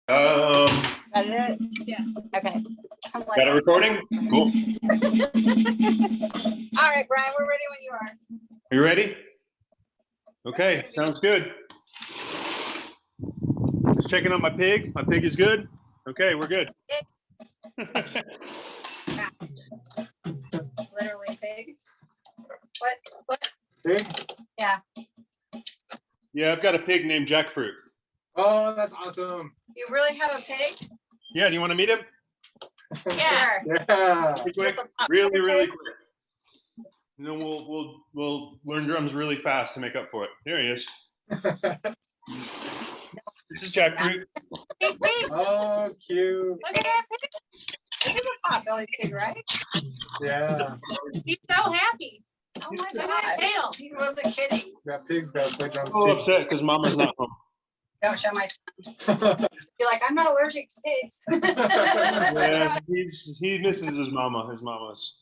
Um, Got it? Yeah. Okay. got a recording? Cool. All right, Brian, we're ready when you are. You ready? Okay, sounds good. Just checking on my pig. My pig is good. Okay, we're good. Literally pig. What? Pig? Yeah. Yeah, I've got a pig named Jackfruit. Oh, that's awesome. You really have a pig? Yeah, do you want to meet him? Yeah. Sure. Yeah. Quick, Just a pop really, pig? really quick. And then we'll learn drums really fast to make up for it. There he is. This is Jackfruit. Pig, pig. Oh, cute. Look at that pig. He's a pot-bellied pig, right? Yeah. He's so happy. Oh my Look at that God. tail. He wasn't kidding. That pig's got to play drums I'm a little too. upset because Mama's not home. Don't show my son. You're like, I'm not allergic to pigs. Yeah, he misses his mama. His mama's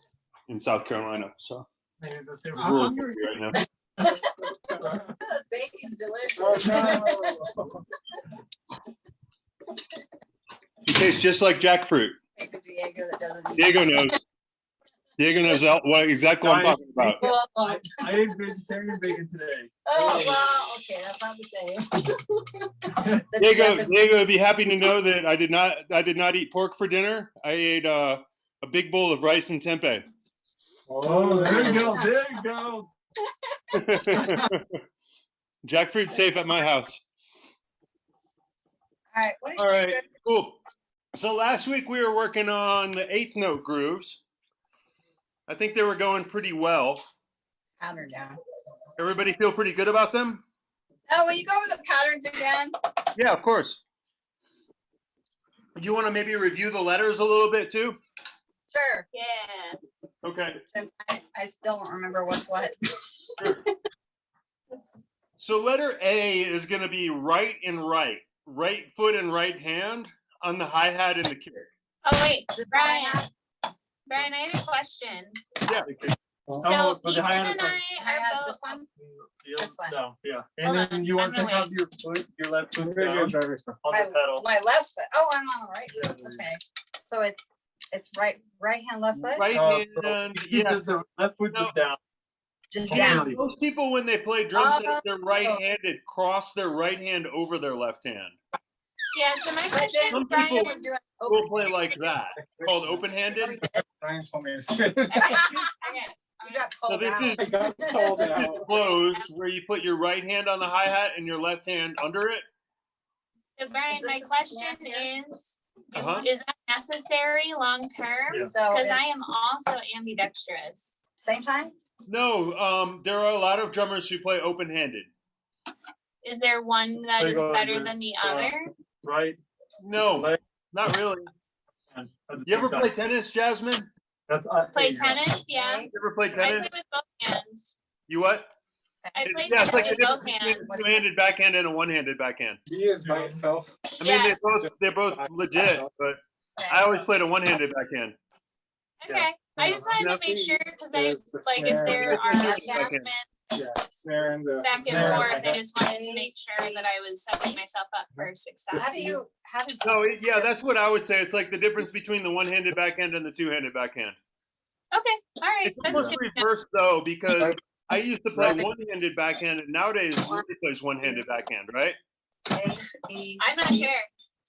in South Carolina, so He's a super he's a little hungry. hungry right now. This baby's Oh, delicious. no. He tastes just like Jackfruit. Take the Diego that doesn't eat. Diego knows. Diego knows exactly what I'm talking about. Well, I ate vegetarian bacon today. oh, well, okay, that's not the same. The Diego is- would be happy to know that I did not eat pork for dinner. I ate a big bowl of rice and tempeh. Oh, there you go. There you go. Jackfruit's safe at my house. All right, what All right, cool. So last week we were working on the eighth note grooves. I think they were going pretty well. pattern down? Everybody feel pretty good about them? Oh, will you go over the patterns again? Yeah, of course. Do you want to maybe review the letters a little bit too? Sure. Yeah. Okay. Since I still don't remember what's what. So letter A is going to be right and right. Right foot and right hand on the hi-hat and the kick. Oh wait, Is it Brian. Brian? Brian, I have a question. Yeah. So but the Ethan hi-hat and is like- I Hi-hat's are both. this one? This one. No, yeah. Hold And then on, you want to I'm take gonna out your left foot down on the My, pedal. my left foot. Oh, I'm on the right foot. Yeah. Okay. So it's right hand, left foot? Right hand. Yeah. The left foot No. is down. Just Yeah, down. most people when they play drum set, they're right-handed, cross their right hand over their left hand. Yeah. So my But question, then Some Brian, people is doing We'll play like that, called open-handed. Brian told me to say it. okay. You got So called this out. is I got called this is out. closed, where you put your right hand on the hi-hat and your left hand under it. So Brian, Is this my a question snap here? is Uh-huh. that necessary long term? Yeah. So Because I it's am also ambidextrous. same time? No, there are a lot of drummers who play open-handed. Is there one that They is go like better this, than the uh, other? Right. No, Leg. not really. That's You ever big play time. tennis, Jasmine? That's Play there you go. tennis? Yeah. You ever play I play tennis? with both hands. You what? I play Yeah, it's like tennis the with difference both between hands. a two-handed backhand and a one-handed backhand. He is by himself. I mean, Yes. they're both legit, but I always played a one-handed backhand. Okay. I just wanted Now to make see, sure because I there's the like if snare. there There's are the snare. advancements Yeah, snare and the back and snare forth, I hi-hat. just wanted to make sure that I was setting myself up for success. How does No, yeah, that's what I would say. It's like the difference between the one-handed backhand and the two-handed backhand. Okay. All right. It's almost reversed though, because I used to play one-handed backhand, and nowadays nobody plays one-handed backhand, right? I'm not sure.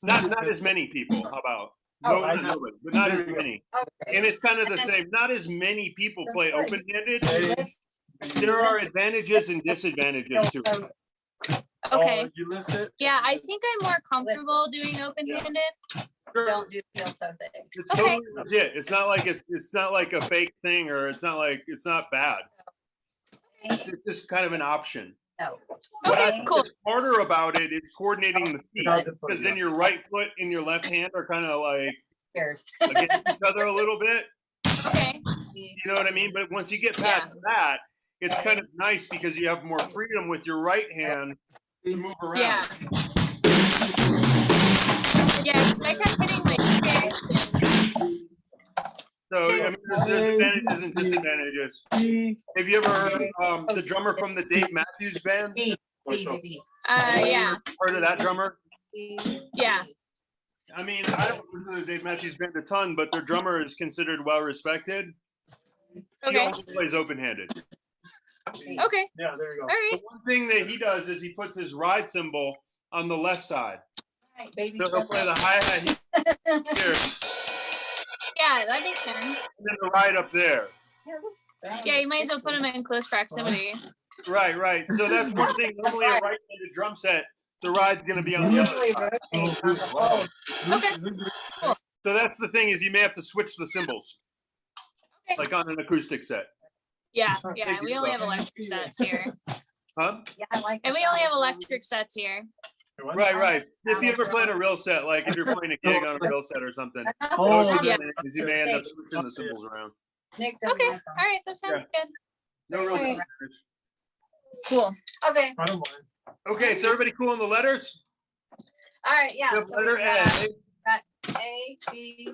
Not as many people. How about? Oh, No, I not know. nobody, but not as many. Okay. And it's kind of the same. Not as many people play open-handed. Hey, There are advantages and disadvantages to it. Okay. Oh, you lift it? Yeah, I think I'm more comfortable doing open-handed. Don't do the heel toe thing. It's Okay. totally legit. It's not like it's not like a fake thing, or it's not bad. It's just kind of an option. No. What I Okay, think cool. is harder about it is coordinating the feet, Hard to play, because then your right foot and your left hand are kind of like Here. against each other a little bit. Okay. You know what I mean? But once you get past that, it's kind of nice because you have more freedom with your right hand to move around. Yeah. Yeah, 'cause I kept hitting my fingers. So I mean, there's advantages and disadvantages. Have you ever heard the drummer from the Dave Matthews Band? B, What's B, up? B, Yeah. Heard of that drummer? B. Yeah. I mean, I don't know the Dave Matthews Band a ton, but their drummer is considered well respected. He Okay. only plays open-handed. Okay. Yeah, there you go. All right. The one thing that he does is he puts his ride cymbal on the left side. Right, baby So he'll step play up. the hi-hat here, Yeah, that makes sense. and then the ride up there. Yeah, you might as well put them in close proximity. Right, right. So that's one thing. Normally, a right-handed drum set, the ride's going to be on the other Usually side. rotate on the post. Okay. So that's the thing is you may have to switch the cymbals, Okay. like on an acoustic set. Yeah, yeah. We only have electric sets here. Huh? Yeah, I like. And the we only sound have of electric sets here. Right, right. If you ever played a real set, like if you're playing a gig on a real set or something, them. Oh, what yeah. you're doing is you may end up switching the cymbals around. Nick doesn't Okay. like them. All right. That sounds good. No real Right. disadvantage. Cool. Okay, I don't mind. Okay, so everybody cool on the letters? all right, yeah. The So letter we got A. A, B,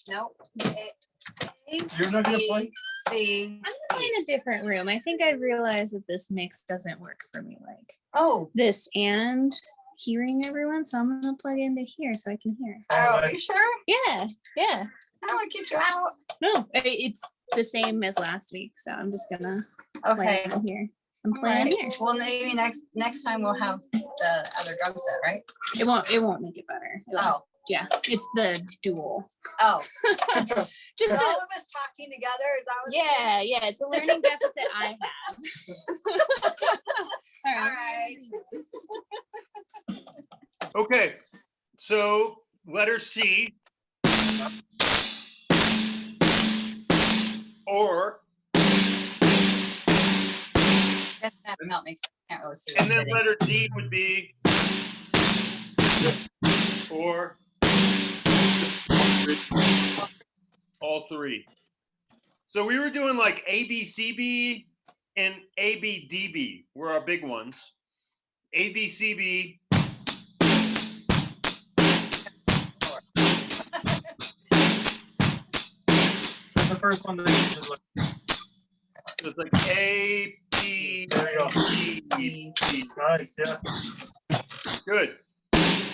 nope. A, You're not gonna B, play? C. I'm gonna find a different room. I think I've realized that this mix doesn't work for me. Like Oh, this and hearing everyone, so I'm gonna plug into here so I can hear. are you sure? Yeah, yeah. I don't want to kick you out. No, it's the same as last week, so I'm just gonna play Okay. on here. I'm All playing right. here. Well, maybe next time we'll have the other drum set, right? It won't make it better. Oh, Yeah, it's the dual. oh. Just All a, of us talking together, is that what? it yeah, yeah. It's a learning deficit I have. is? All right. Okay, so letter C. Or, That not makes, can't really see. and what's then sitting. letter D would be or all three. So we were doing like ABCB and ABDB were our big ones. ABCB. The first one that you just look. It's like A, B, There you go. C, D, E. Nice, yeah. Good.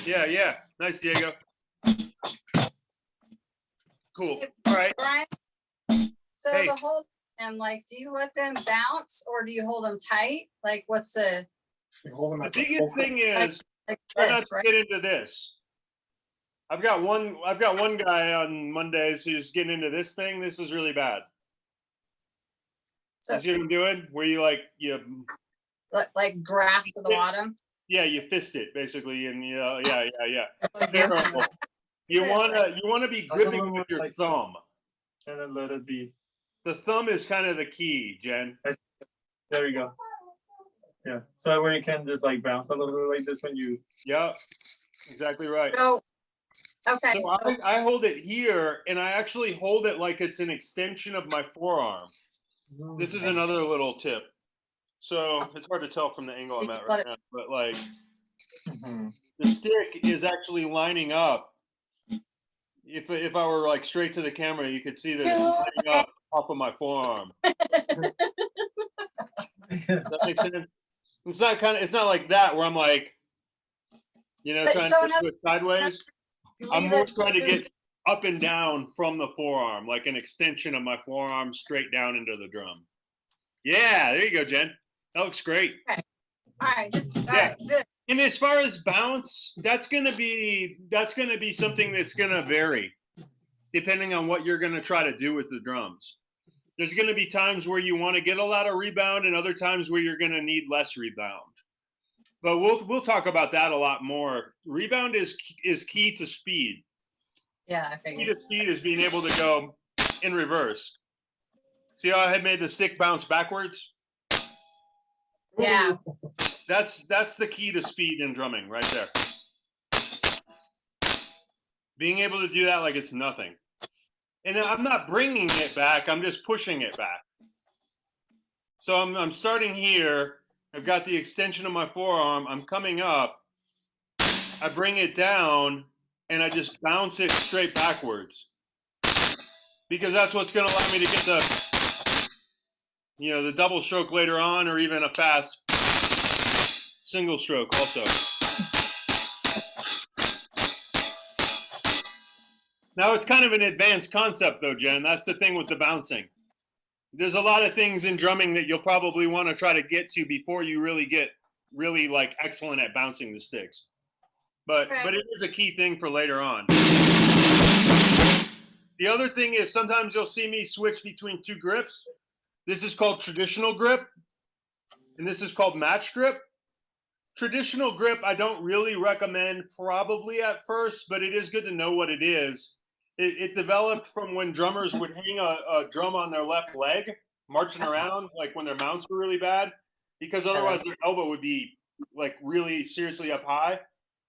Yeah, yeah. Nice, Diego. Cool. All right. Brian, so Hey. the whole, and like, do you let them bounce or do you hold them tight? Like, what's the, You hold them The at the biggest full- thing is like try not this, to right? get into this. I've got one guy on Mondays who's getting into this thing. This is really bad. So You see what I'm doing? Where you like grasp the bottom? you fist it basically, and yeah. Like this? Terrible. You This, wanna be That's a gripping little with your like- thumb. And then let it be. The thumb is kind of the key, Jen. There you go. Yeah. So where you can just like bounce a little bit like this when you. Yep, exactly right. So, okay, So so, I hold it here, and I actually hold it like it's an extension of my forearm. This is another little tip. So it's hard to tell from the angle I'm at right now, but like Mhm. the stick is actually lining up. If I were like straight to the camera, you could see that it's lining up off of my forearm. Does that make sense? It's not like that where I'm like, But trying so to do it sideways. you I'm leave more it trying to loose. get up and down from the forearm, like an extension of my forearm straight down into the drum. Yeah, there you go, Jen. That looks great. All right, just, all Yeah. right, good. And as far as bounce, that's gonna be something that's gonna vary depending on what you're gonna try to do with the drums. There's gonna be times where you want to get a lot of rebound, and other times where you're gonna need less rebound. But we'll talk about that a lot more. Rebound is key to speed. Yeah, I Key figured. to speed is being able to go in reverse. See how I had made the stick bounce backwards? Yeah, That's the key to speed in drumming right there. Being able to do that like it's nothing. And I'm not bringing it back, I'm just pushing it back. So I'm starting here. I've got the extension of my forearm. I'm coming up. I bring it down and I just bounce it straight backwards. Because that's what's going to allow me to get the double stroke later on, or even a fast single stroke also. Now it's kind of an advanced concept though, Jen. That's the thing with the bouncing. There's a lot of things in drumming that you'll probably want to try to get to before you really get really like excellent at bouncing the sticks. But it is a key thing for later on. The other thing is sometimes you'll see me switch between two grips. This is called traditional grip, and this is called match grip. Traditional grip, I don't really recommend probably at first, but it is good to know what it is. It developed from when drummers would hang a drum on their left leg, marching around, like when their mounts were really bad, because otherwise their elbow would be like really seriously up high.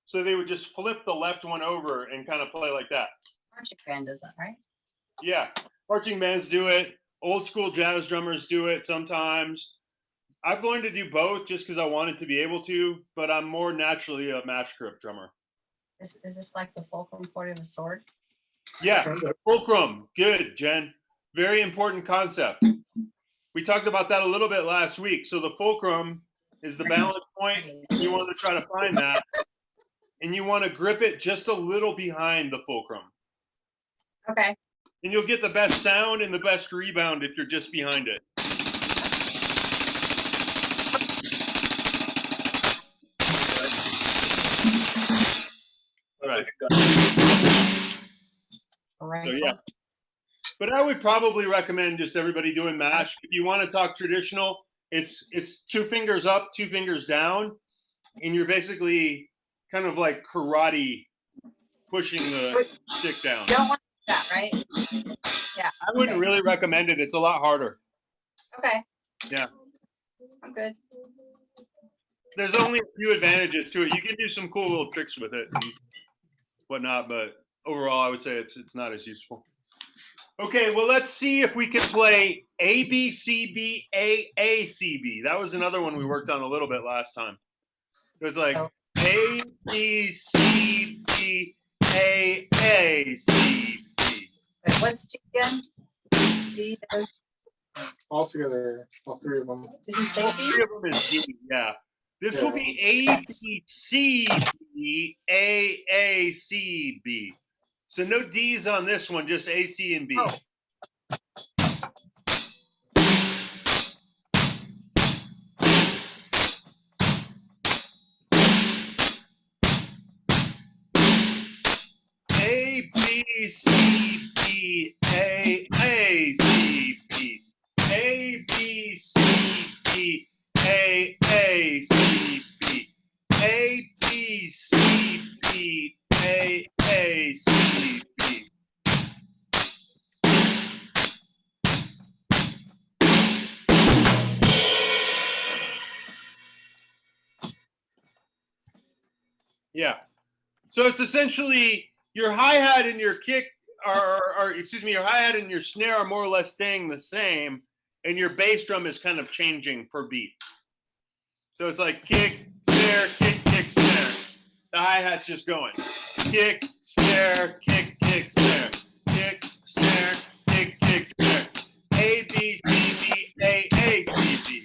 So they would just flip the left one over and kind of play like that. Marching band does that, right? Yeah, marching bands do it. Old school jazz drummers do it sometimes. I've learned to do both just because I wanted to be able to, but I'm more naturally a match grip drummer. Is this like the fulcrum chord of a sword? Yeah, fulcrum. Good, Jen. Very important concept. We talked about that a little bit last week. So the fulcrum is the balance point. You want to try to find that. And you want to grip it just a little behind the fulcrum. Okay. And you'll get the best sound and the best rebound if you're just behind it. Right. Right. So yeah. But I would probably recommend just everybody doing mash. If you want to talk traditional, it's 2 fingers up, 2 fingers down, and you're basically kind of like karate pushing the stick down. You don't want that, right? Yeah. I wouldn't really recommend it. It's a lot harder. Okay. Yeah. I'm good. There's only a few advantages to it. You can do some cool little tricks with it and whatnot, but overall, I would say it's not as useful. Okay, well, let's see if we can play A, B, C, B, A, A, C, B. That was another one we worked on a little bit last time. It was like A, B, C, B, A, C, B. Wait, what's G again? D. All together, all 3 of them. Did you say Three D? of them is D, yeah. This will be A, B, C, B, A, C, B. So no D's on this one, just A, C, and B. Oh. A, B, C, B, A, C, B. A, B, C, B, A, C, B. A, B, C, B, A, C, B. Yeah. So it's essentially your hi-hat and your kick your hi-hat and your snare are more or less staying the same, and your bass drum is kind of changing per beat. So it's like kick, snare, kick, kick, snare. The hi-hat's just going. Kick, snare, kick, snare. Kick, snare, kick, snare. A, B, C, B, A, C, B.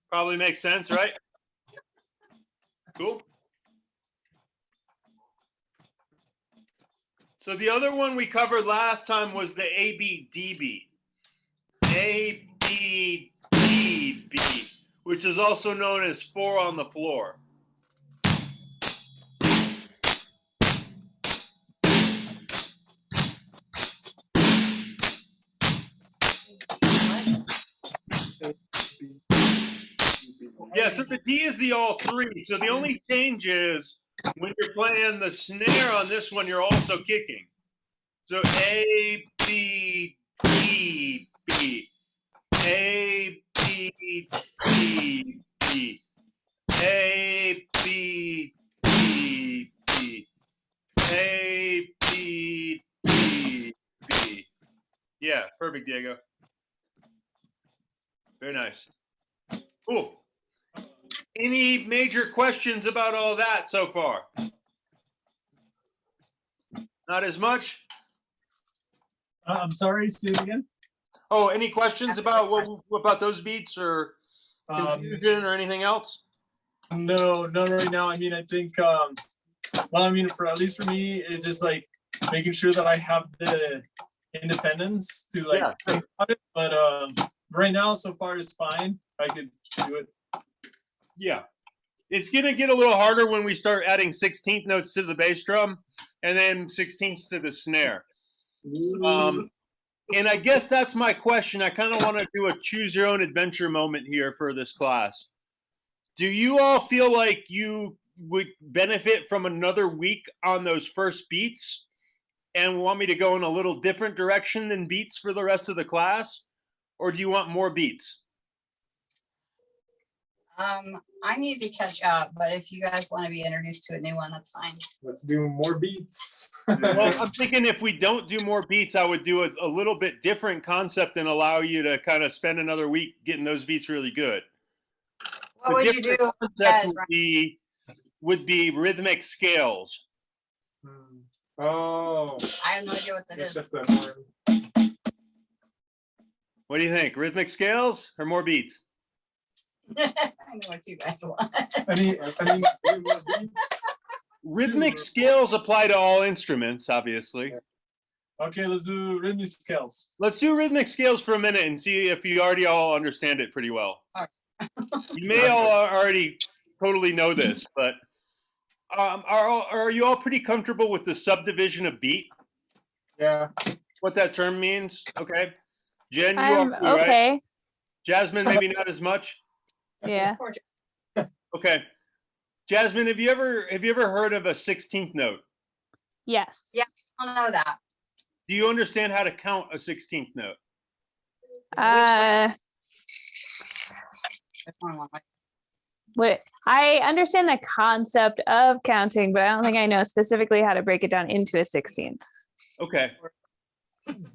Probably makes sense, right? Cool. So the other one we covered last time was the ABDB. ABDB, which is also known as 4 on the floor. Yeah, so the D is the all 3. So the only change is when you're playing the snare on this one, you're also kicking. So A, B, D, B. A, B, D, B. A, B, D, B. A, B, D, B. Yeah, perfect, Diego. Very nice. Cool. Any major questions about all that so far? Not as much? I'm sorry, say it again. Oh, any questions about what about those beats or Um, confusion or anything else? No, not right now. I mean, I think, well, I mean, for at least for me, it's just like making sure that I have the independence to like Yeah, think about it. But right now, so far, it's fine. I could do it. Yeah. It's going to get a little harder when we start adding 16th notes to the bass drum and then 16ths to the snare. And I guess that's my question. I kind of want to do a choose your own adventure moment here for this class. Do you all feel like you would benefit from another week on those first beats and want me to go in a little different direction than beats for the rest of the class? Or do you want more beats? I need to catch up, but if you guys want to be introduced to a new one, that's fine. Let's do more beats. Well, I'm thinking if we don't do more beats, I would do a little bit different concept and allow you to kind of spend another week getting those beats really good. What The would you different do? concept Ed? would be rhythmic scales. Oh, I have no idea what that it's is. just that one. What do you think? Rhythmic scales or more beats? I know what you guys want. I mean, way more beats. Rhythmic scales apply to all instruments, obviously. Okay, let's do rhythmic scales. Let's do rhythmic scales for a minute and see if you already all understand it pretty well. You may all already totally know this, but are you all pretty comfortable with the subdivision of beat? Yeah. What that term means? Okay. Jen, you I'm are right? okay. Jasmine, maybe not as much. Yeah. Poor Okay. Jasmine, have you ever heard of a 16th note? Yes. Yeah. I don't know that. Do you understand how to count a 16th note? What I understand the concept of counting, but I don't think I know specifically how to break it down into a 16th. Okay.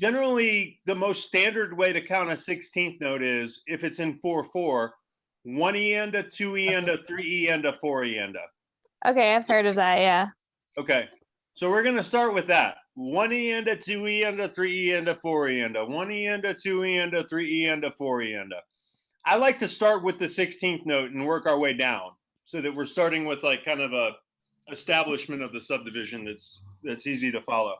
Generally, the most standard way to count a 16th note is if it's in 4/4, 1 E-enda, 2 E-enda, 3 E-enda, 4 E-enda. Okay, I've heard of that. Yeah. Okay. So we're going to start with that. 1 E-enda, 2 E-enda, 3 E-enda, 4 E-enda. 1 E-enda, 2 E-enda, 3 E-enda, 4 E-enda. I like to start with the 16th note and work our way down so that we're starting with like kind of a establishment of the subdivision that's easy to follow.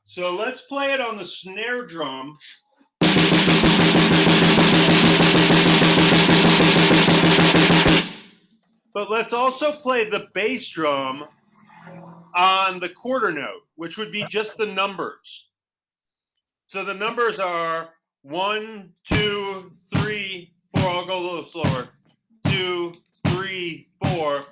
So let's play it on the snare drum. But let's also play the bass drum on the quarter note, which would be just the numbers. So the numbers are 1, 2, 3, 4. I'll go a little slower. 2, 3, 4.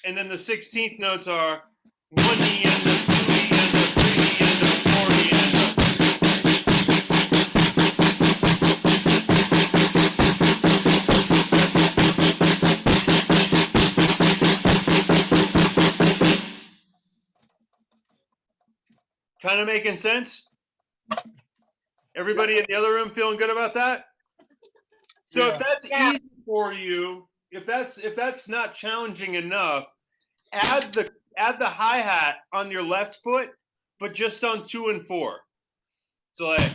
And then the 16th notes are 1 E-enda, 2 E-enda, 3 E-enda, 4 E-enda. Kind of making sense? Everybody in the other room feeling good about that? So if that's easy for you, if that's not challenging enough, add the hi-hat on your left foot, but just on 2 and 4. So like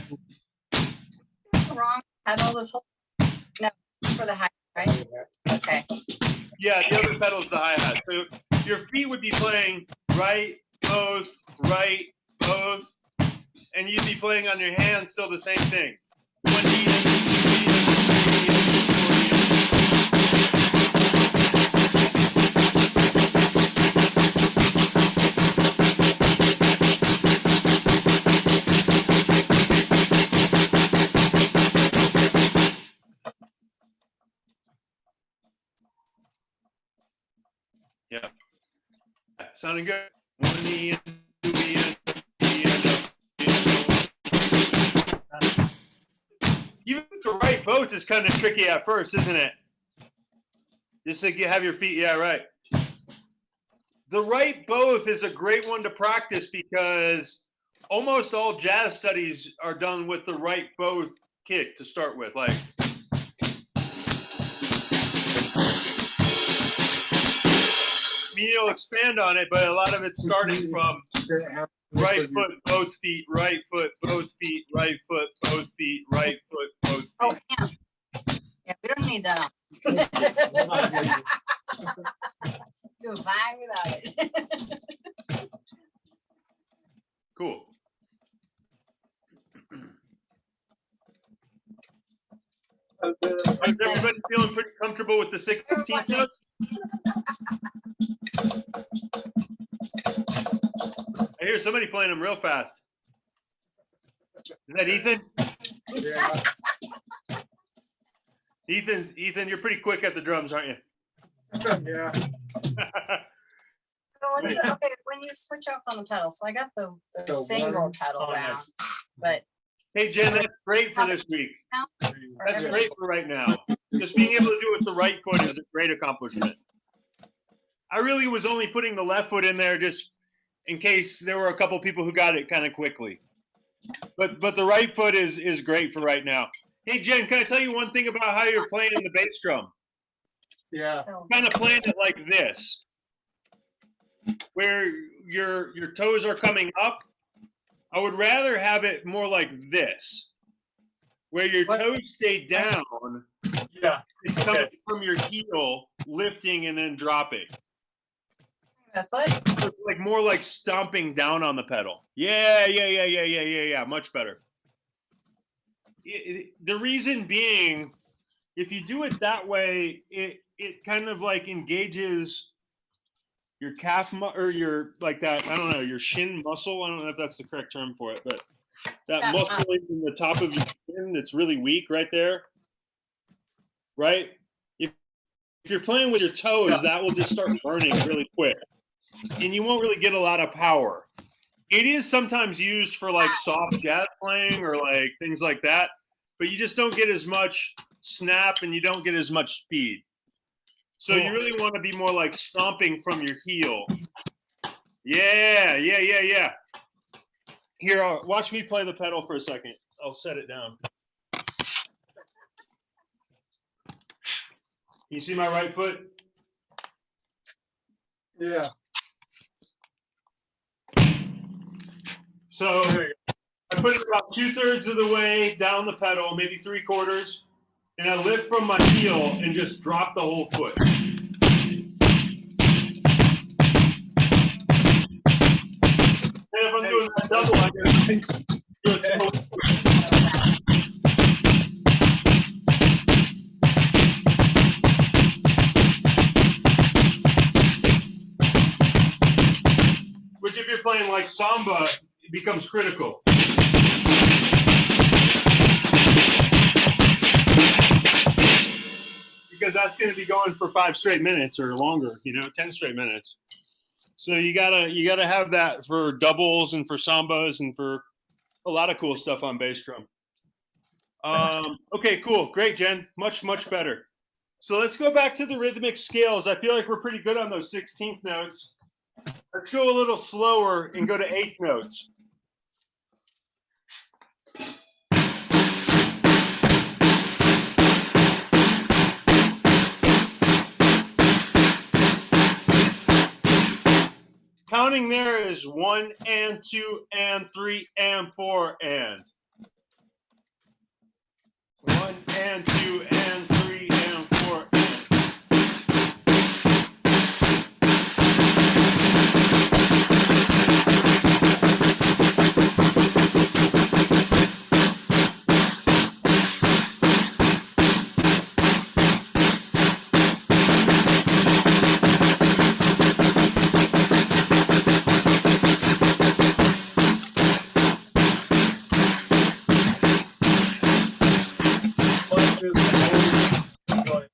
Wrong. Had all this whole no for the high, right? Okay. yeah, the other pedal's the hi-hat. So your feet would be playing right, both, and you'd be playing on your hands still the same thing. 1 E-enda, 2 E-enda, 3 E-enda, 4 E-enda. Yeah. Sounding good. 1 E-enda, 2 E-enda, 3 E-enda, E-enda. Even the right both is kind of tricky at first, isn't it? Just like you have your feet, yeah, right. The right both is a great one to practice because almost all jazz studies are done with the right both kick to start with. Like, I mean, you'll expand on it, but a lot of it's starting from right foot, both feet, right foot, both feet, right foot, both feet, right foot, both feet. Oh, yeah. Yeah, we don't need that on. Is everybody feeling pretty comfortable with the 16th notes? I hear somebody playing them real fast. Is that Ethan? Yeah. Ethan, you're pretty quick at the drums, aren't you? Yeah. Okay, when you switch off on the pedal, so I got the So single one- pedal oh, down, nice. but Hey, Jen, that's great for this week. That's great for right now. Just being able to do it with the right foot is a great accomplishment. I really was only putting the left foot in there just in case there were a couple people who got it kind of quickly. But the right foot is great for right now. Hey, Jen, can I tell you one thing about how you're playing the bass drum? Yeah. so Kind of playing it like this, where your toes are coming up. I would rather have it more like this, where your toes stay down. Yeah. It's coming from your heel, lifting and then dropping. the foot. So it's like more like stomping down on the pedal. Yeah. Much better. The reason being, if you do it that way, it kind of like engages your calf or your like that. I don't know, your shin muscle. I don't know if that's the correct term for it, but that Yeah. muscle in the top of your shin that's really weak right there. Right. If you're playing with your toes, Yeah. that will just start burning really quick, and you won't really get a lot of power. It is sometimes used for like soft jazz playing or like things like that, but you just don't get as much snap and you don't get as much speed. So you really want to be more like stomping from your heel. Yeah. Here, watch me play the pedal for a second. I'll set it down. You see my right foot? Yeah. So I put it about 2/3 of the way down the pedal, maybe 3/4, and I lift from my heel and just drop the whole foot. And if I'm doing that double, I gotta do it twice. Which, if you're playing like samba, it becomes critical. Because that's going to be going for 5 straight minutes or longer, 10 straight minutes. So you gotta have that for doubles and for sambas and for a lot of cool stuff on bass drum. Okay, cool, great, Jen, much better. So let's go back to the rhythmic scales. I feel like we're pretty good on those 16th notes. Let's go a little slower and go to 8th notes. Counting there is 1 and 2 and 3 and 4 and. 1 and 2 and 3 and 4 and.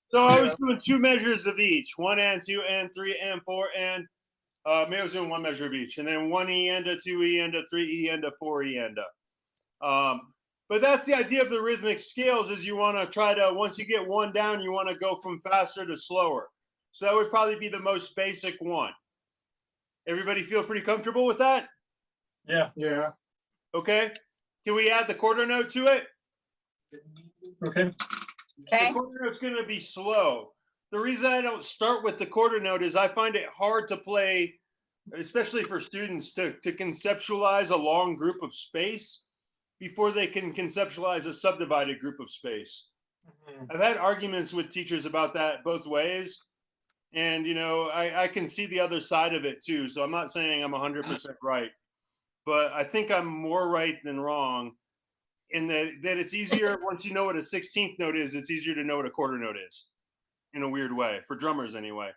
So I was doing 2 measures of each, 1 and 2 and 3 and 4 and maybe I was doing 1 measure of each, and then 1 E enda, 2 E enda, 3 E enda, 4 E enda. But that's the idea of the rhythmic scales, is you want to try to, once you get 1 down, you want to go from faster to slower. So that would probably be the most basic one. Everybody feel pretty comfortable with that? Yeah. Okay. Can we add the quarter note to it? Okay. Okay, The quarter note's going to be slow. The reason I don't start with the quarter note is I find it hard to play, especially for students, to conceptualize a long group of space before they can conceptualize a subdivided group of space. I've had arguments with teachers about that both ways. And, I can see the other side of it too. So I'm not saying I'm 100% right, but I think I'm more right than wrong. and that it's easier once you know what a 16th note is, it's easier to know what a quarter note is in a weird way, for drummers anyway.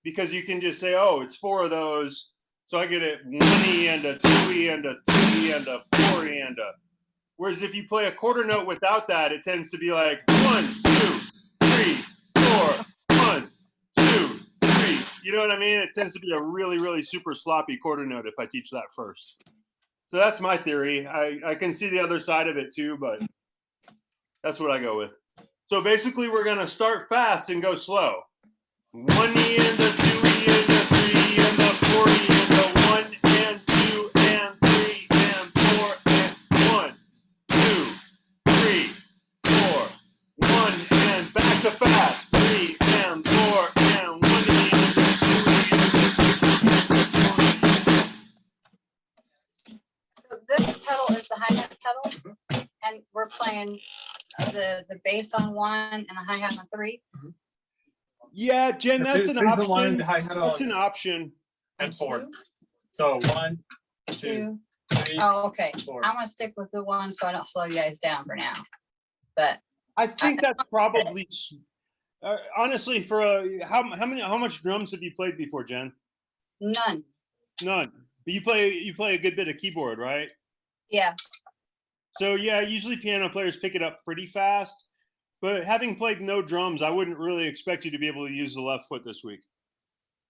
Because you can just say, oh, it's 4 of those. So I get it 1E and a 2E and a 3E and a 4E and a. Whereas if you play a quarter note without that, it tends to be like 1, 2, 3, 4, 1, 2, 3. You know what I mean? It tends to be a really, really super sloppy quarter note if I teach that first. So that's my theory. I can see the other side of it too, but that's what I go with. So basically, we're going to start fast and go slow. 1E and a 2E and a 3 and a 4E and a 1 and 2 and 3 and 4 and 1, 2, 3, 4, 1 and back to fast. 3 and 4 and 1E and a 2E and a 3. So this pedal is the hi-hat pedal, and we're playing the bass on 1 and the hi-hat on 3. Yeah, Jen, that's an There's the one option. the hi-hat That's an on option. and 4. 2, So 1, 2, 2. 3. Oh, okay. 4. I'm gonna stick with the 1 so I don't slow you guys down for now. But I think that's probably honestly for how much drums have you played before, Jen? none. None. But you play a good bit of keyboard, right? Yeah. So yeah, usually piano players pick it up pretty fast. But having played no drums, I wouldn't really expect you to be able to use the left foot this week.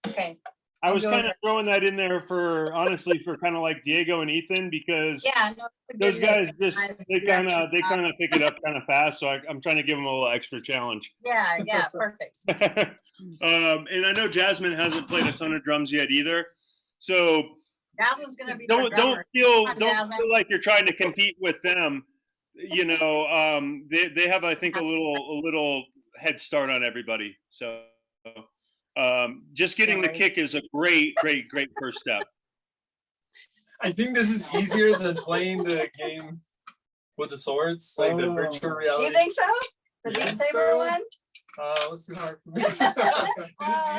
Okay. I I'll was go kind with of throwing that in there for honestly for kind of like Diego and Ethan because Yeah. No, those guys just they kind Yeah. of pick it up kind of fast. So I'm trying to give them a little extra challenge. Yeah. Yeah. Perfect. And I know Jasmine hasn't played a ton of drums yet either. So Jasmine's gonna be. our don't drummer. feel Come on, don't Jasmine. feel like you're trying to compete with them. You know, they have I think a little head start on everybody. So just getting the kick is a great first step. I think this is easier than playing the game with the swords, like the virtual reality. You think so? The Yeah, Beat Saber so- one? That's too hard for me. It's This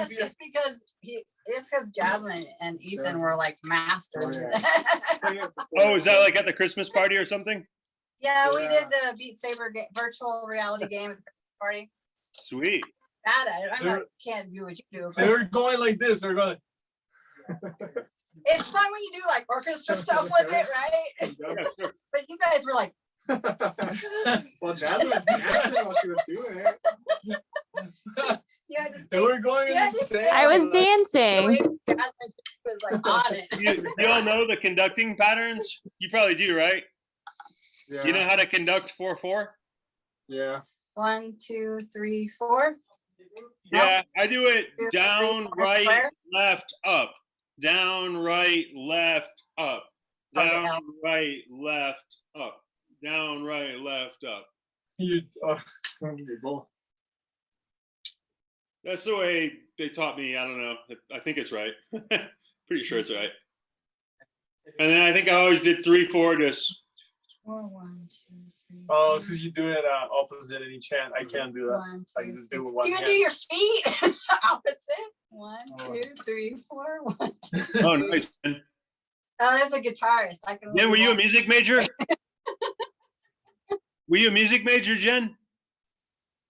is easier. just because it's because Jasmine and Ethan were like masters. Oh, is that like at the Christmas party or something? Yeah, we Yeah. did the Beat Saber virtual reality game at the party. Sweet. That I'm not, They're- can't do what you do. They But were going like this. They were going. it's fun when you do like orchestra stuff with it, right? Yeah, sure. But you guys were like, Well, Jasmine while she was doing it. you had to They stay. were going Yeah, insane. I was The dancing. way Jasmine was like on it. You all know the conducting patterns? You probably do, right? Yeah. Do you know how to conduct 4/4? Yeah. 1, 2, 3, 4. Yeah, I do it Two, down, three, right, square. left, up. Down, right, left, up. Okay, Down, L. right, left, up. Down, right, left, up. You, Both. That's the way they taught me. I don't know. I think it's right. Pretty sure it's right. And then I think I always did 3/4 just 4, 1, 2, 3. oh, since you do it opposite in each hand, I can't do that. 1, I can 2, just do it 3. with one You hand. can do your feet opposite. 1, Oh. 2, 3, 4. 1. oh nice. And Oh, there's a guitarist. I can. Jen, were you a music major? Were you a music major, Jen?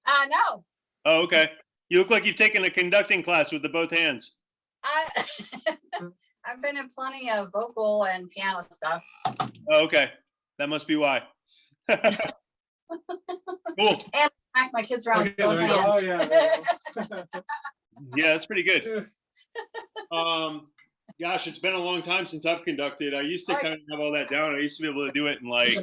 No. Oh, okay. You look like you've taken a conducting class with the both hands. I've been in plenty of vocal and piano stuff. Oh, okay. That must be why. Cool. Smack my kids around with Okay, both there you go. Oh hands. yeah. There you go. Yeah, that's pretty good. Gosh, it's been a long time since I've conducted. I used to kind of have all that down. I used to be able to do it in like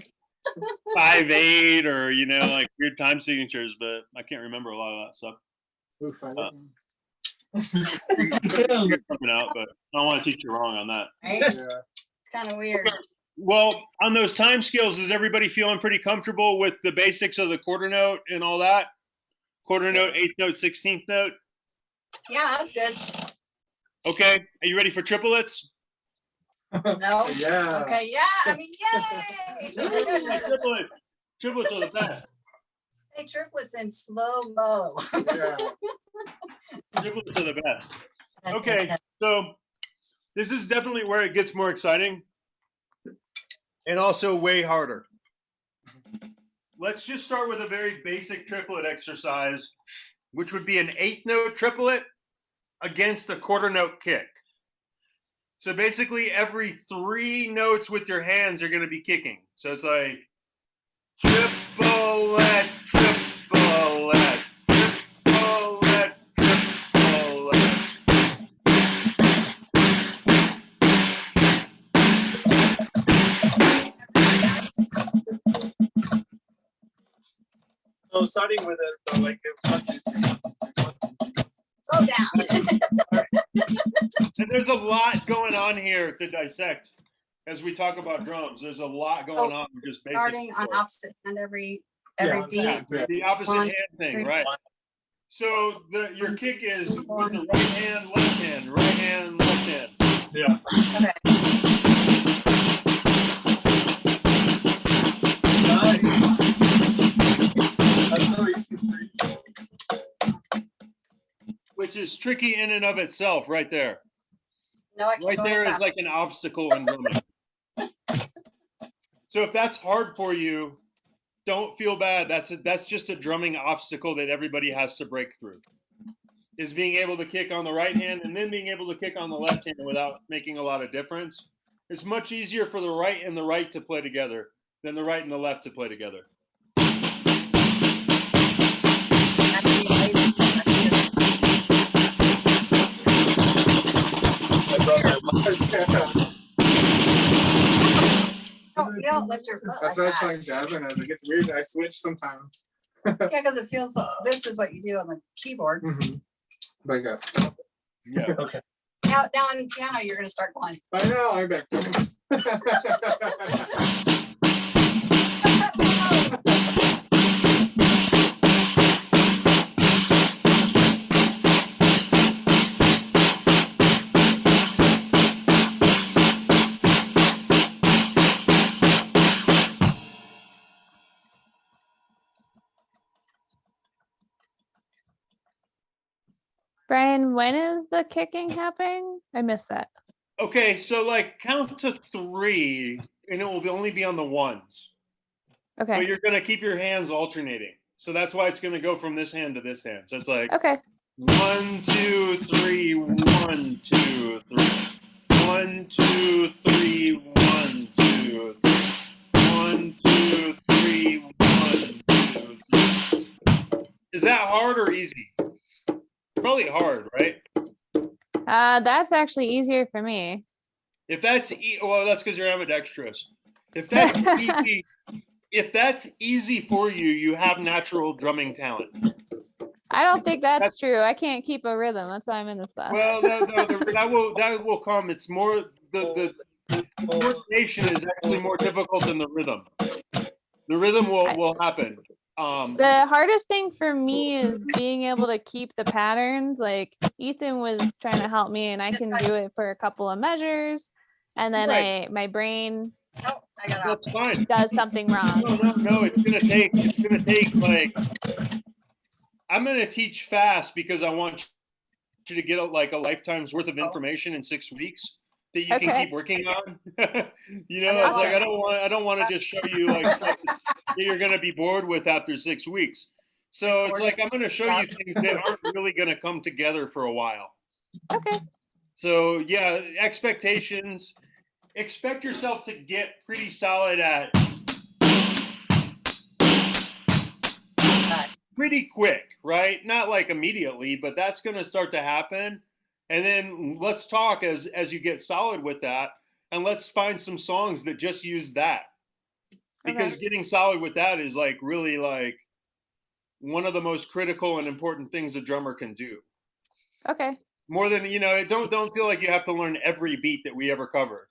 5/8 or like weird time signatures, but I can't remember a lot of that stuff. Oof, I Uh, didn't- Figure something out, but I don't want to teach you wrong on that. Right? yeah. It's kind of weird. Well, on those time scales, is everybody feeling pretty comfortable with the basics of the quarter note and all that? Quarter note, 8th note, 16th note. Yeah, that's good. Okay, are you ready for triplets? No. Yeah. Okay. Yeah. I mean, yay! Triplets. Triplets are the best. Hey, triplets in slow mo. Yeah. Triplets are the best. Okay, so this is definitely where it gets more exciting and also way harder let's just start with a very basic triplet exercise, which would be an 8th note triplet against a quarter note kick. So basically every 3 notes with your hands are going to be kicking. So it's like triplet, triplet, triplet, triplet. So starting with it, though, like it's 1, 2, 3, 1, 2, 3, 1, 2, 3. Slow down. And there's a lot going on here to dissect as we talk about drums. There's a lot going on with just basic. Starting on support. opposite hand every Yeah, beat. yeah. The opposite 1, hand thing, 3, right? So your kick is with the right hand, left hand, right hand, left hand. Yeah. Okay. Nice. That's so easy. Which is tricky in and of itself, right there. No, I can't Right go there any is faster. like an obstacle in drumming. So if that's hard for you, don't feel bad. That's just a drumming obstacle that everybody has to break through. Is being able to kick on the right hand and then being able to kick on the left hand without making a lot of difference. It's much easier for the right and the right to play together than the right and the left to play together. You don't lift your foot That's like what I was that. telling Jasmine. I was like, it's weird. I switch sometimes. Yeah, because it feels, this is what you do on the keyboard. But I guess. Yeah. Okay. Now on the piano, you're gonna start going. I know. I bet. Brian, when is the kicking happening? I missed that. Okay, so like count to 3 and it will only be on the ones. But Okay. you're gonna keep your hands alternating. So that's why it's gonna go from this hand to this hand. So it's like Okay. 1, 2, 3, 1, 2, 3. 1, 2, 3, 1, 2, 3. 1, 2, 3, 1, 2, 3. Is that hard or easy? It's probably hard, right? That's actually easier for me. If that's well, that's because you're ambidextrous. If that's easy, if that's easy for you, you have natural drumming talent. I don't think that's That's- true. I can't keep a rhythm. That's why I'm in this class. Well, that will come. It's more the coordination is actually more difficult than the rhythm. The rhythm will happen. The hardest thing for me is being able to keep the patterns. Like Ethan was trying to help me and I can do it for a couple of measures and then Right. my brain Oh, I got off. That's fine. does something wrong. No, it's gonna take like I'm gonna teach fast because I want you to get like a lifetime's worth of information in 6 weeks that you can Okay. keep working on. You know, it's like I don't want to just show you like stuff that you're gonna be bored with after 6 weeks. So it's like I'm gonna show you things that aren't really gonna come together for a while. Okay. So yeah, expectations. Expect yourself to get pretty solid at pretty quick, right? Not like immediately, but that's going to start to happen. And then let's talk as you get solid with that, and let's find some songs that just use that. Because Okay. getting solid with that is like really like one of the most critical and important things a drummer can do. Okay. More than, you know, don't feel like you have to learn every beat that we ever cover.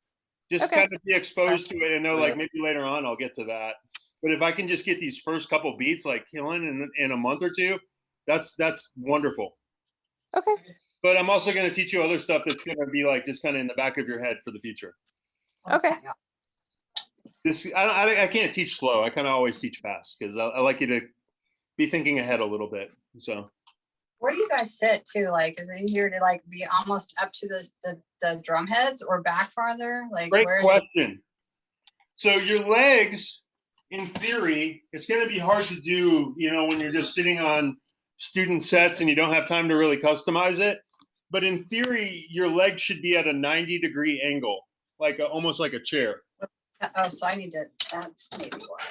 Just Okay. kind of be exposed to it and know like maybe later on I'll get to that. But if I can just get these first couple beats like killing in a month or two, that's wonderful. Okay. But I'm also going to teach you other stuff that's going to be like just kind of in the back of your head for the future. Okay. This I can't teach slow. I kind of always teach fast because I like you to be thinking ahead a little bit. So Where do you guys sit too? Like, is it easier to like be almost up to the drum heads or back farther? Like, great where's question. So your legs in theory, it's going to be hard to do, you know, when you're just sitting on student sets and you don't have time to really customize it. But in theory, your leg should be at a 90-degree angle, like almost like a chair. Oh, so I need to, that's maybe why.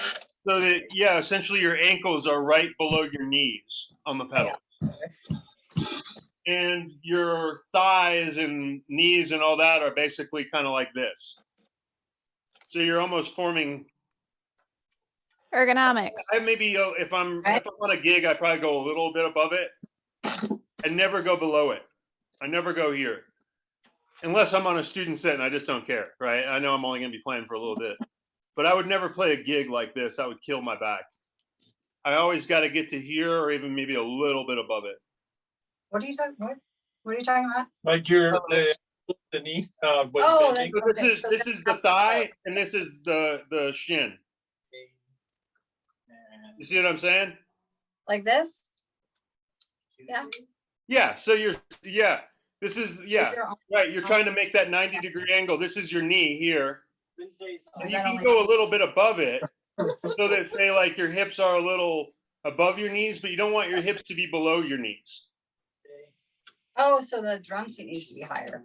So that, yeah, essentially your ankles are right below your knees on the pedal. And your thighs and knees and all that are basically kind of like this. So you're almost forming. Ergonomics. I maybe if I'm on a gig, I probably go a little bit above it. I never go below it. I never go here, unless I'm on a student set and I just don't care, right? I know I'm only going to be playing for a little bit, but I would never play a gig like this. That would kill my back. I always got to get to here or even maybe a little bit above it. What are you talking, what are you talking about? Like the knee. When Oh, bending. So this Okay, is so this is the that's- thigh and this is the shin. You see what I'm saying? Like this? Yeah. Yeah. So this is right. You're trying to make that 90-degree angle. This is your knee here, and Is you that can only- go a little bit above it, so that say like your hips are a little above your knees, but you don't want your hips to be below your knees. Oh, so the drum seat needs to be higher.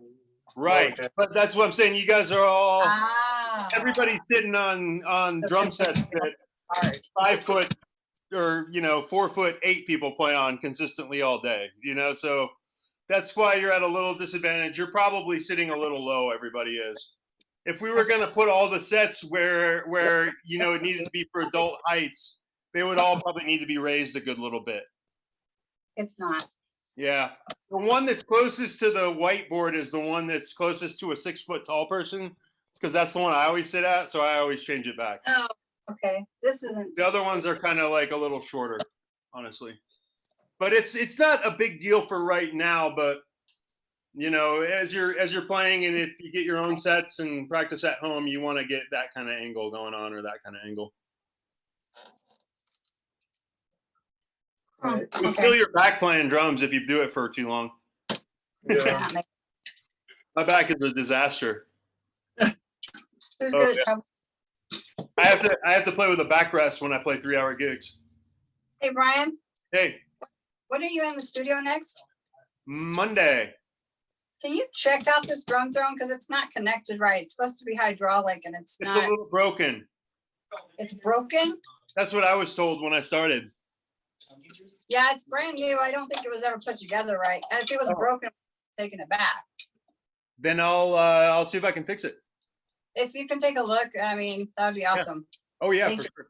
Right. Okay. But that's what I'm saying. You guys are all Ah. everybody's sitting on drum sets that Hard. 5 foot or 4'8" people play on consistently all day, so that's why you're at a little disadvantage. You're probably sitting a little low. Everybody is. If we were going to put all the sets where it needed to be for adult heights, they would all probably need to be raised a good little bit. It's not. Yeah. The one that's closest to the whiteboard is the one that's closest to a 6 foot tall person, because that's the one I always sit at. So I always change it back. Oh, okay. This isn't. The other ones are kind of like a little shorter, honestly. But it's not a big deal for right now. But as you're playing, and if you get your own sets and practice at home, you want to get that kind of angle going on, or that kind of angle. Hmm, You'll okay. feel your back playing drums if you do it for too long. Yeah. Not make- My back is a disaster. Who's Oh, good at yeah. trouble? I have to play with a backrest when I play 3-hour gigs. Hey, Brian, Hey, when are you in the studio next? Monday. Can you check out this drum throne? Because it's not connected right. It's supposed to be hydraulic and it's It's a not. little broken. It's broken. That's what I was told when I started. Yeah, it's brand new. I don't think it was ever put together right. If it was broken, I'm taking it back. Then I'll see if I can fix it. If you can take a look, I mean, that'd be awesome. Oh yeah, Thank for you. sure.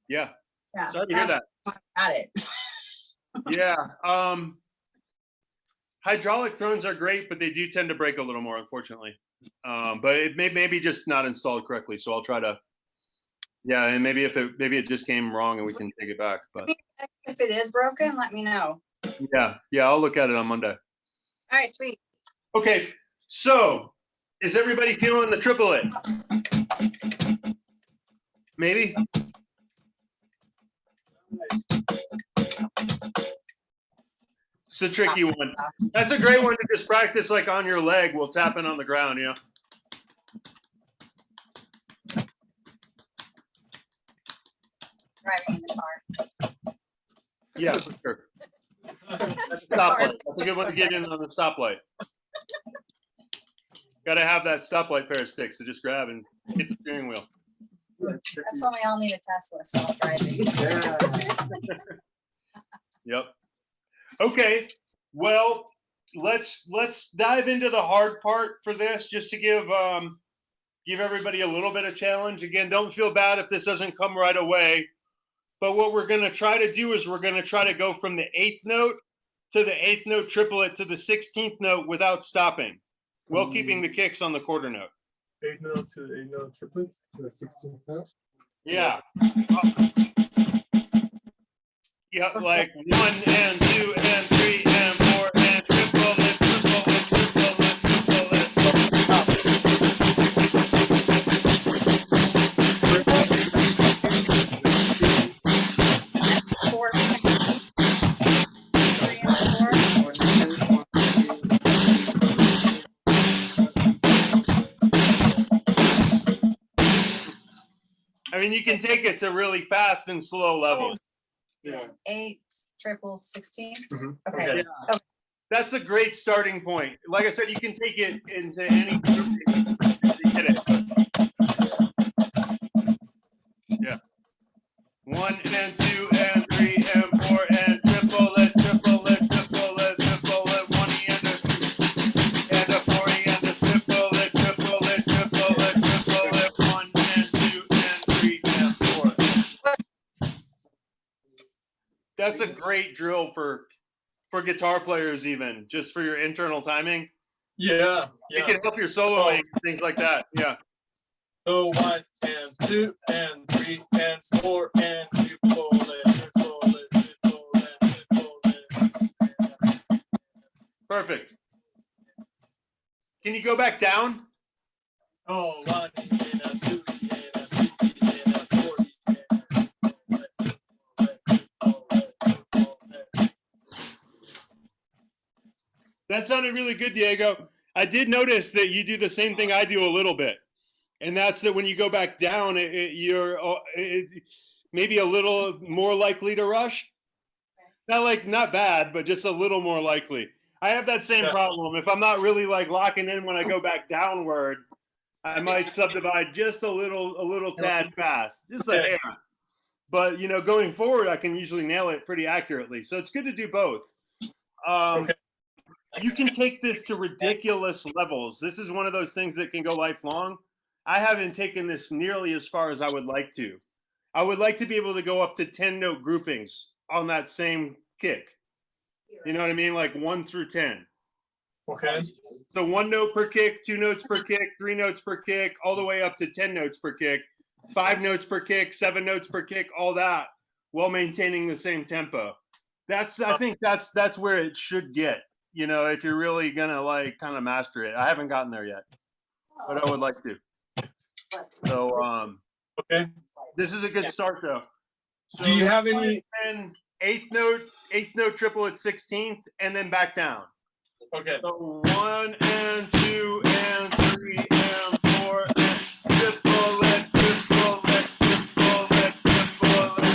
Yeah, Yeah. sorry to hear that. Got it. Yeah. Hydraulic thrones are great, but they do tend to break a little more, unfortunately. But it may be just not installed correctly, so I'll try to. Yeah, and maybe it just came wrong and we can take it back. But If it is broken, let me know. yeah, I'll look at it on Monday. All right, sweet. Okay, so is everybody feeling the triplet? Maybe. It's a tricky one. That's a great one to just practice like on your leg. We'll tap in on the ground, Driving in the car. Yeah, for sure. That's a stoplight. That's a good one to get in on the stoplight. Got to have that stoplight pair of sticks to just grab and hit the steering wheel. That's when we all need a Tesla self-driving. Yep. Okay. Well, let's dive into the hard part for this, just to give everybody a little bit of challenge. Again, don't feel bad if this doesn't come right away. But what we're going to try to do is we're going to try to go from the 8th note to the 8th note triplet to the 16th note without stopping, while keeping the kicks on the quarter note. 8th note to 8th note triplets to the 16th note. Yeah. Yeah, like 1 and 2 and 3 and 4 and triplet, triplet, triplet, triplet. Four. 3 and 4. I mean, you can take it to really fast and slow levels. Yeah. 8, triple, 16. Mhm. Okay. Okay. That's a great starting point. Like I said, you can take it into any grouping to get it. Yeah. 1 and 2 and 3 and 4 and triple it, triple it, triple it, triple it. 1 and a 2 and a 4 and a triple it, triple it, triple it, triple it. 1 and 2 and 3 and 4. That's a great drill for guitar players, even just for your internal timing. Yeah. It Yeah. can help your soloing, things like that. Yeah. So 1 and 2 and 3 and 4 and triple it, triple it, triple it, triple it. Perfect. Can you go back down? Oh, 1 and a 2 and a 3 and a 4 and That sounded really good, Diego. I did notice that you do the same thing I do a little bit. And that's that when you go back down, you're maybe a little more likely to rush. Not bad, but just a little more likely. I have that same problem. If I'm not really like locking in when I go back downward, I might subdivide just a little tad fast, just a hair. But going forward, I can usually nail it pretty accurately. So it's good to do both. You can take this to ridiculous levels. This is one of those things that can go lifelong. I haven't taken this nearly as far as I would like to. I would like to be able to go up to 10-note groupings on that same kick. You know what I mean? Like 1 through 10. Okay. So 1 note per kick, 2 notes per kick, 3 notes per kick, all the way up to 10 notes per kick, 5 notes per kick, 7 notes per kick, all that, while maintaining the same tempo. I think that's where it should get. If you're really gonna like kind of master it. I haven't gotten there yet, but I would like to. So Okay. this is a good start though. So Do you have any? eighth note triple at 16th, and then back down. Okay. So 1 and 2 and 3 and 4 and triple it, triple it, triple it, triple it.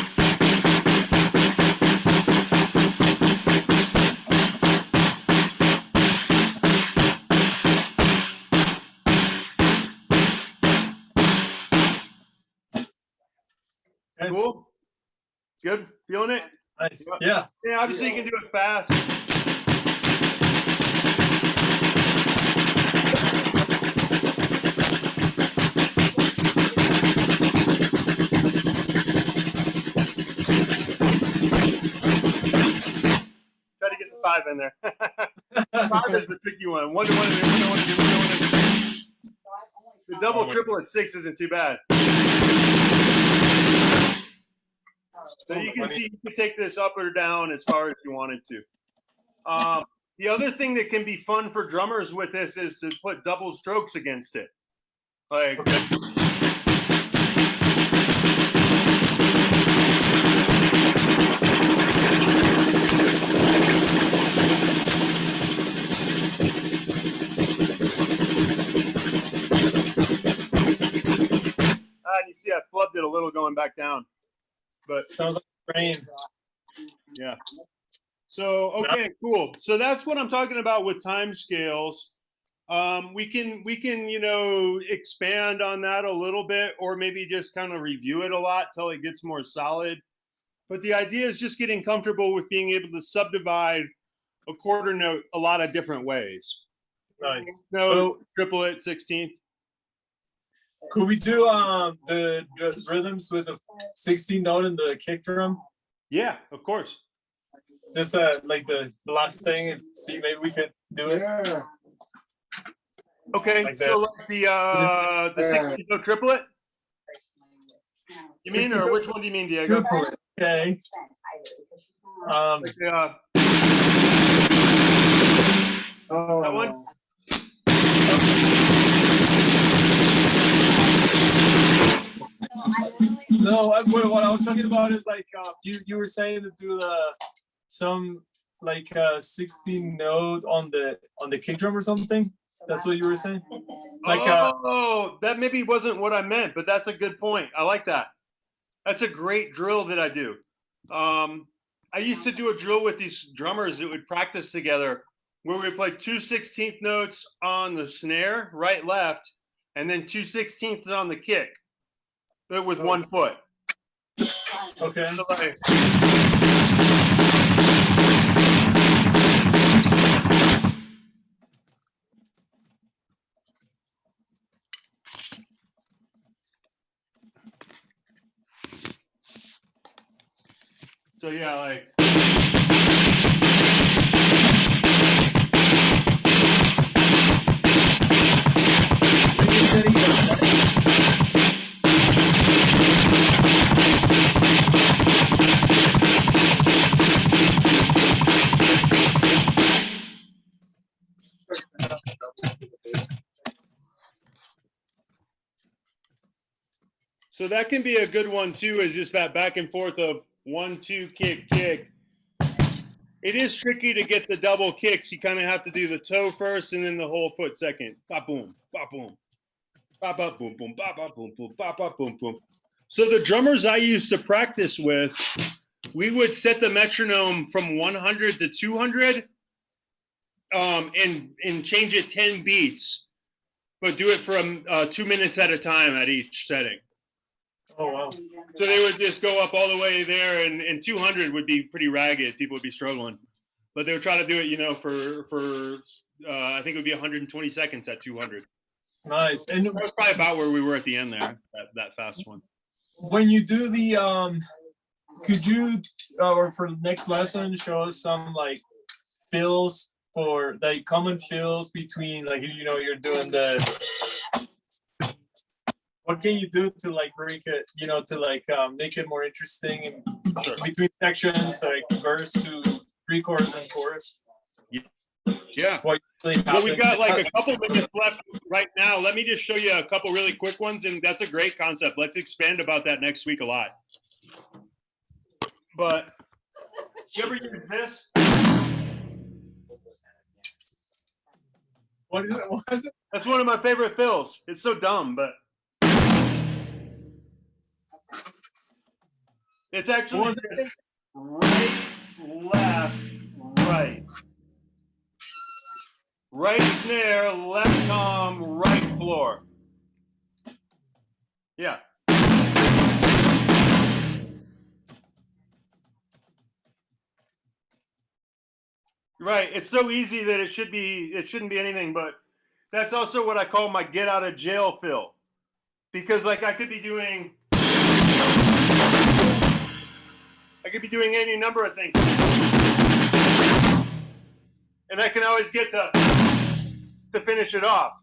Okay. Cool. Good. Feeling it? Nice. Yeah. Yeah, obviously you can do it fast. Try to get the 5 in there. 5 is the tricky one. 1 to 1 to 1 to 1 to 1 to 1. The double triple at 6 isn't too bad. So you can see you can take this up or down as far as you wanted to. The other thing that can be fun for drummers with this is to put double strokes against it. Like you see I flubbed it a little going back down. But sounds like rain. Yeah. So okay, cool. So that's what I'm talking about with time scales. We can expand on that a little bit, or maybe just kind of review it a lot till it gets more solid. But the idea is just getting comfortable with being able to subdivide a quarter note a lot of different ways. Nice. No, So triplet, 16th. could we do the rhythms with the 16 note and the kick drum? Yeah, of course. Just like the last thing, and see maybe we could do it. Yeah. Okay, Like so like the 16 note triplet. You mean, or which one do you mean, Diego? Okay. Oh, That one? No, what I was talking about is like you were saying to do some like 16 note on the kick drum or something. That's what you were saying. Like that maybe wasn't what I meant, but that's a good point. I like that. That's a great drill that I do. I used to do a drill with these drummers that would practice together where we play 2/16 notes on the snare, right, left, and then 2/16 on the kick, but with 1 foot. Okay. So like, so yeah, like. So that can be a good one too, is just that back and forth of 1, 2, kick, kick. It is tricky to get the double kicks. You kind of have to do the toe first and then the whole foot second. Bop, boom, bop, boom. Bop, bop, boom, boom, bop, bop, boom, boom, bop, bop, boom, boom. So the drummers I used to practice with, we would set the metronome from 100 to 200 and change it 10 beats, but do it from 2 minutes at a time at each setting. Oh wow. So they would just go up all the way there, and 200 would be pretty ragged. People would be struggling, but they would try to do it, you know, for I think it would be 120 seconds at 200. Nice. And That was probably about where we were at the end there. That fast one. when you do the could you or for the next lesson show us some like fills for like common fills between like you're doing the what can you do to like break it, to like make it more interesting and Sure. between sections like verse to pre-chorus and chorus? Yeah. What really Well, we got happens? like a couple minutes left right now. Let me just show you a couple really quick ones, and that's a great concept. Let's expand about that next week a lot. But you ever use this? What is it? What is it? That's one of my favorite fills. It's so dumb, but it's actually What was just right, left, right. Right snare, left tom, right floor. Yeah. Right. It's so easy that it shouldn't be anything, but that's also what I call my get out of jail fill. Because like I could be doing any number of things. And I can always get to finish it off.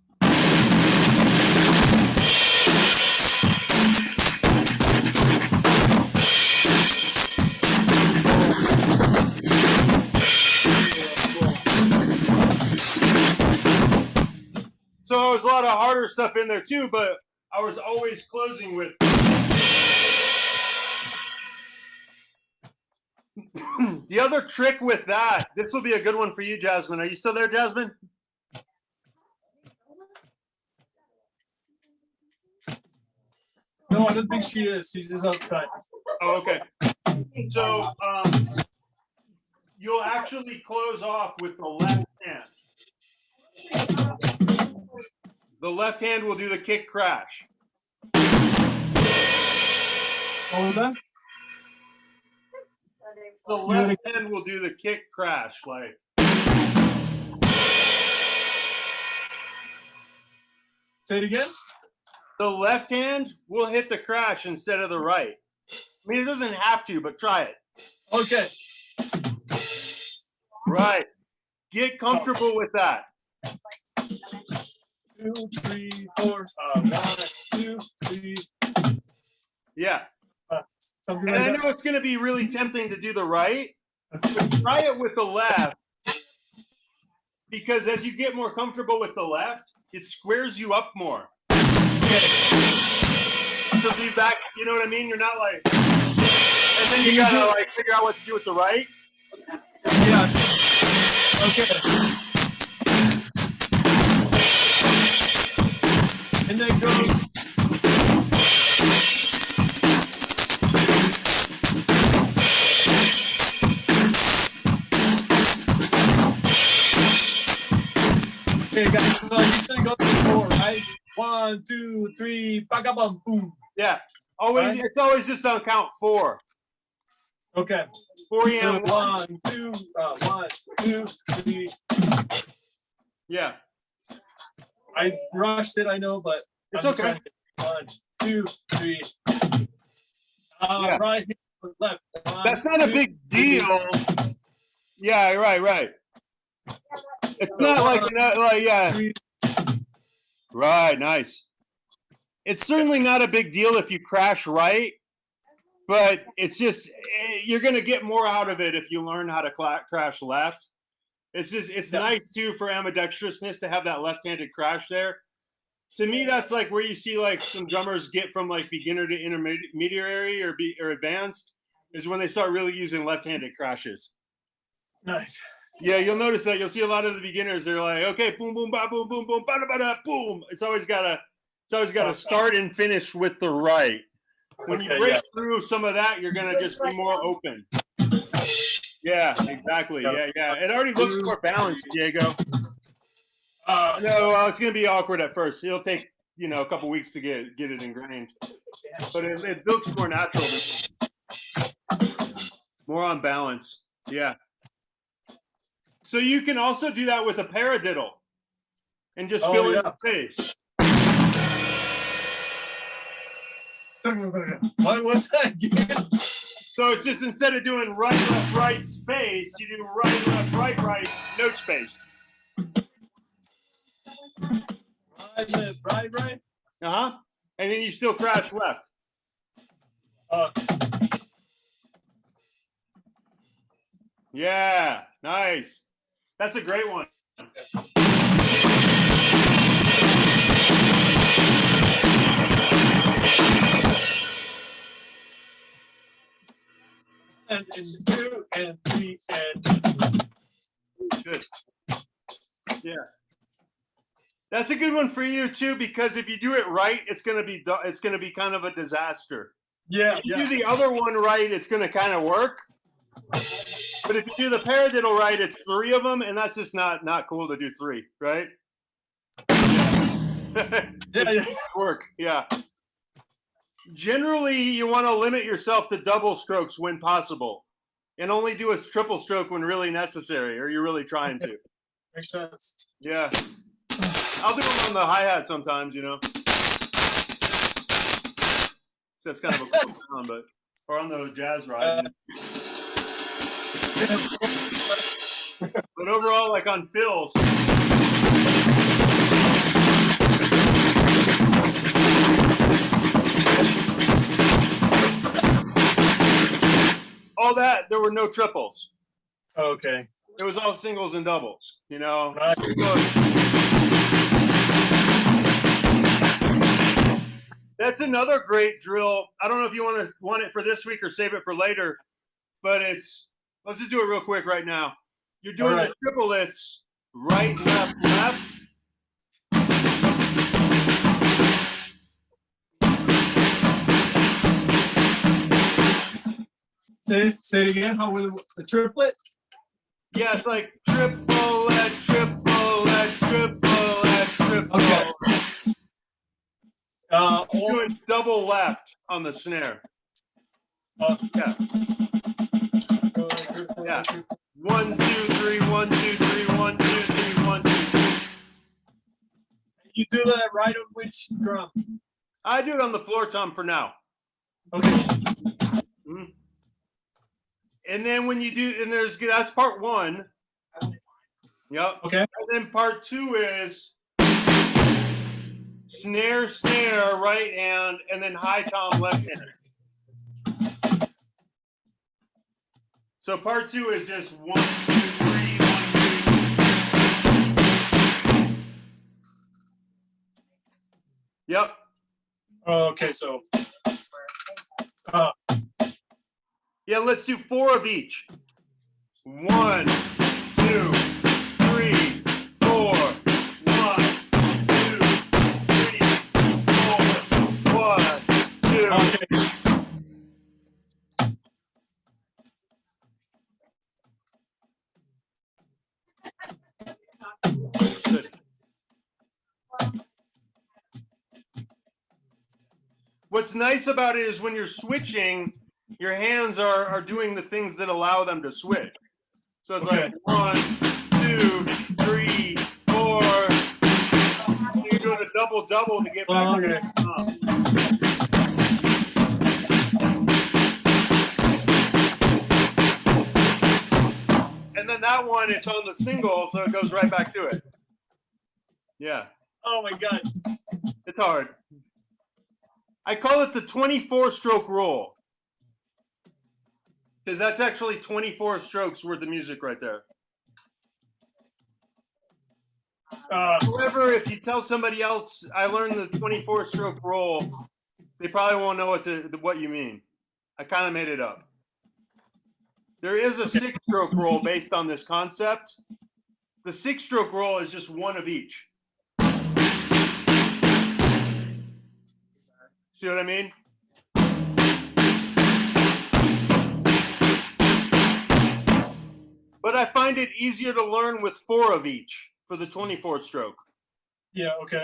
So there was a lot of harder stuff in there too, but I was always closing with the other trick with that. This will be a good one for you, Jasmine. Are you still there, Jasmine? No, I don't think she is. She's just outside. Oh, okay. So you'll actually close off with the left hand. The left hand will do the kick crash. What was that? The left hand will do the kick crash, like. Say it again. The left hand will hit the crash instead of the right. I mean, it doesn't have to, but try it. Okay. Right. Get comfortable with that. 2, 3, 4. 1, 2, 3. Yeah. Something And I like know it's going to be really tempting to do the right, but try it with the left. Because as you get more comfortable with the left, it squares you up more. So be back, you know what I mean? You're not like, and then you gotta like figure out what to do with the right. that. Yeah. Okay. And then goes. Okay, guys, so you're gonna go to the four, right? 1, 2, 3, bam, boom. Yeah. Always, Right. it's always just on count 4. Okay. 4 So a.m. 1, 2, 3. Yeah. I rushed it, I know, but It's I'm just okay. trying to- 1, 2, 3. Yeah. Right hand was left. 1, That's not a 2, big 3. deal. Yeah, right. It's not like yeah. 3. Right, nice. It's certainly not a big deal if you crash right, but it's just you're going to get more out of it if you learn how to crash left. It's Yeah. nice too for ambidextrousness to have that left-handed crash there. To me, that's like where you see like some drummers get from like beginner to intermediary or advanced is when they start really using left-handed crashes. Nice. Yeah, you'll notice that. You'll see a lot of the beginners. They're like, okay, boom, boom, ba, boom, boom, boom, ba, da, ba, boom. It's always got to start and finish with the right. When you Okay, break yeah. through some of that, you're gonna just be more open. Yeah, exactly. Yeah. It already looks more balanced, Diego. No, it's gonna be awkward at first. It'll take a couple weeks to get it ingrained, but it looks more natural, more on balance. Yeah. So you can also do that with a paradiddle and just fill in the space. What was that again? So it's just instead of doing right, left, right space, you do right, left, right, note space. Right, left, right. And then you still crash left. Yeah, nice. That's a great one. And 2 and 3 and Good. Yeah. That's a good one for you too, because if you do it right, it's gonna be kind of a disaster. yeah, If you do the other one right, it's gonna kind of work. But if you do the paradiddle right, it's 3 of them, and that's just not cool to do 3, right? yeah. Work, yeah. Generally, you want to limit yourself to double strokes when possible, and only do a triple stroke when really necessary, or you're really trying to. Makes sense. Yeah. I'll do them on the hi-hat sometimes, So that's kind of a cool sound, but or on those jazz rides. But overall, like on fills. All that, there were no triples. Okay. It was all singles and doubles, Right. That's another great drill. I don't know if you want it for this week or save it for later, but let's just do it real quick right now. You're doing the triplets, right, left, left. Say it again. How was the triplet? Yeah, it's like triplet, triplet, triplet, triplet. Okay. You're doing double left on the snare. Yeah. 1, 2, 3, 1, 2, 3, 1, 2, 3, 1, 2, 3. You do that right on which drum? I do it on the floor tom for now. Okay. Mm-hmm. And then when you do, and that's part 1. Yep. Okay. And then part 2 is snare, snare, right hand, and then high tom, left hand. So part 2 is just 1, 2, 3, 1, 2. Yep. Okay, so. Yeah, let's do 4 of each. 1, 2, 3, 4. 1, 2, 3, 4. 1, 2. Okay. Good. What's nice about it is when you're switching, your hands are doing the things that allow them to switch. So it's like 1, 2, 3, 4. You're doing a double to get back to the top. And then that one, it's on the single, so it goes right back to it. Yeah, Oh my god. it's hard. I call it the 24-stroke roll. Because that's actually 24 strokes worth of music right there. However, if you tell somebody else, I learned the 24-stroke roll, they probably won't know what you mean. I kind of made it up. There is a 6-stroke roll based on this concept. The 6-stroke roll is just one of each. See what I mean? But I find it easier to learn with 4 of each for the 24 stroke. Yeah, okay.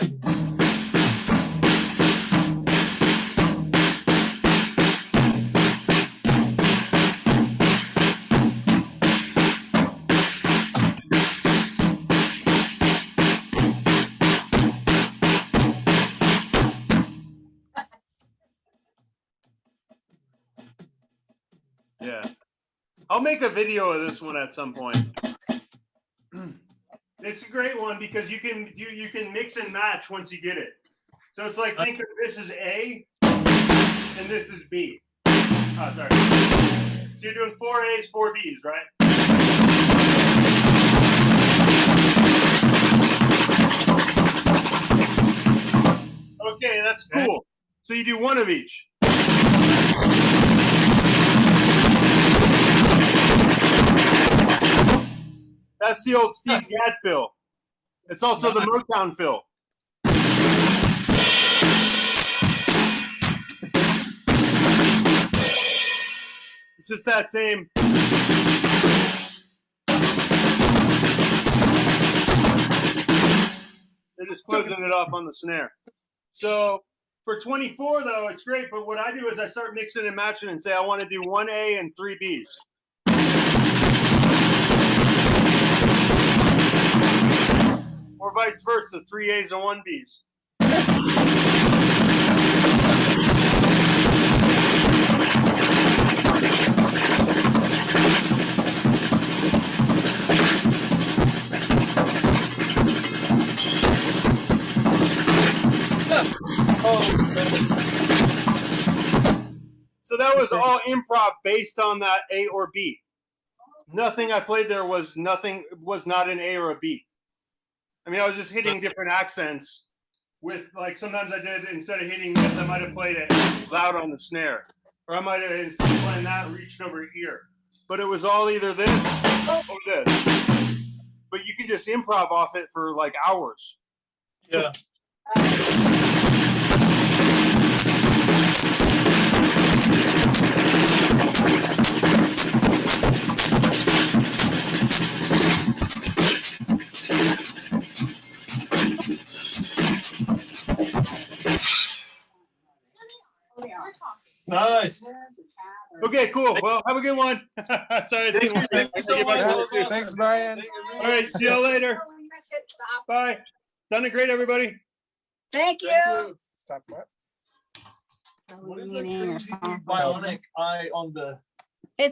Yeah. I'll make a video of this one at some point. It's a great one because you can mix and match once you get it. So it's like, think of this as A and this is B. Oh, sorry. So you're doing 4 A's, 4 B's, right? Okay, that's cool. So you do one of each. That's the old Steve Gadd fill. It's also the Motown fill. It's just that same. They're just closing it off on the snare. So for 24 though, it's great. But what I do is I start mixing and matching and say I want to do 1 A and 3 B's. Or vice versa, 3 A's and 1 B's. So that was all improv based on that A or B. Nothing I played there was not an A or a B. I mean, I was just hitting different accents with, like, sometimes I did, instead of hitting this, I might have played it loud on the snare. Or I might have, instead of playing that, reached over here. But it was all either this or this. But you can just improv off it for, like, hours. Yeah. Nice. Okay, cool. Well, have a good one. Sorry, it's taking Thank you so much. That was awesome. Thanks, Brian. All right, see you later. Bye. Done it great, everybody. Thank you. Stop what? What is the crazy bionic eye on the